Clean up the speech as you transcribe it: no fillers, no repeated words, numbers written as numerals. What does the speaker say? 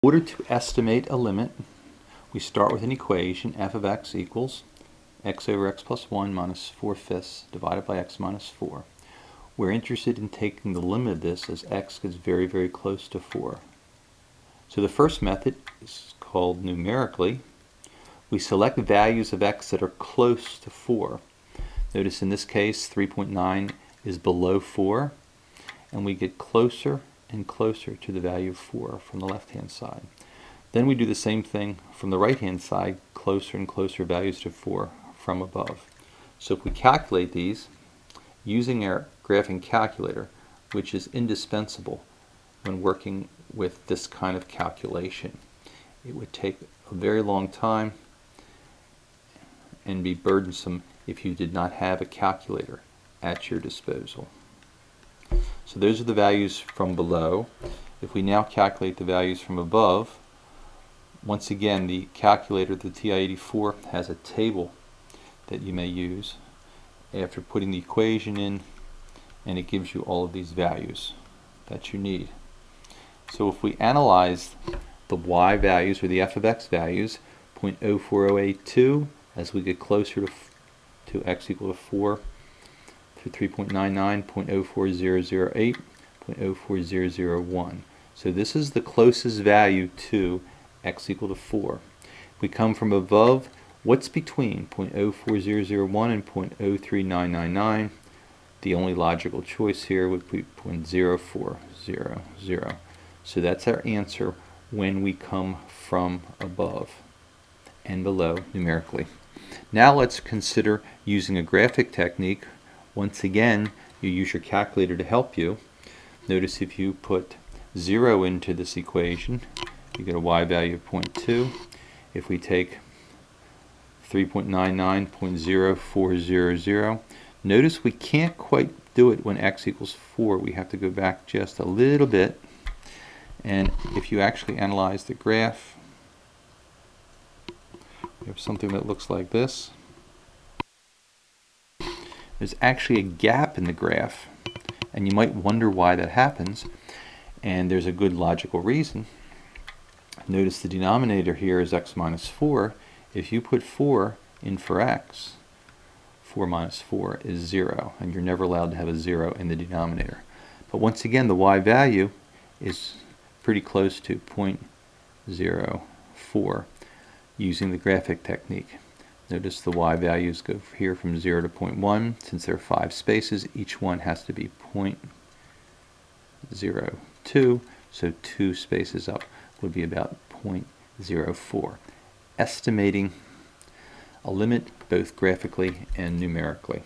In order to estimate a limit, we start with an equation, f of x equals x over x plus 1 minus 4/5 divided by x minus 4. We're interested in taking the limit of this as x gets very, very close to 4. So the first method is called numerically. We select values of x that are close to 4. Notice in this case 3.9 is below 4, and we get closer and closer to the value of 4 from the left-hand side. Then we do the same thing from the right-hand side, closer and closer values to 4 from above. So if we calculate these using our graphing calculator, which is indispensable when working with this kind of calculation, it would take a very long time and be burdensome if you did not have a calculator at your disposal. So those are the values from below. If we now calculate the values from above, once again the calculator, the TI-84, has a table that you may use after putting the equation in, and it gives you all of these values that you need. So if we analyze the y values, or the f of x values, 0.04082 as we get closer to x equal to 4, to 3.99, 0.04008, 0.04001. So this is the closest value to x equal to 4. If we come from above, what's between 0.04001 and 0.03999? The only logical choice here would be 0.0400. So that's our answer when we come from above and below numerically. Now let's consider using a graphic technique. Once again, you use your calculator to help you. Notice if you put 0 into this equation, you get a y value of 0.2. If we take 3.99, 0.0400, notice we can't quite do it when x equals 4. We have to go back just a little bit. And if you actually analyze the graph, we have something that looks like this. There's actually a gap in the graph, and you might wonder why that happens, and there's a good logical reason. Notice the denominator here is x minus 4. If you put 4 in for x, 4 minus 4 is 0, and you're never allowed to have a 0 in the denominator. But once again, the y value is pretty close to 0.04 using the graphic technique. Notice the y values go here from 0 to 0.1. Since there are 5 spaces, each one has to be 0.02, so 2 spaces up would be about 0.04. Estimating a limit both graphically and numerically.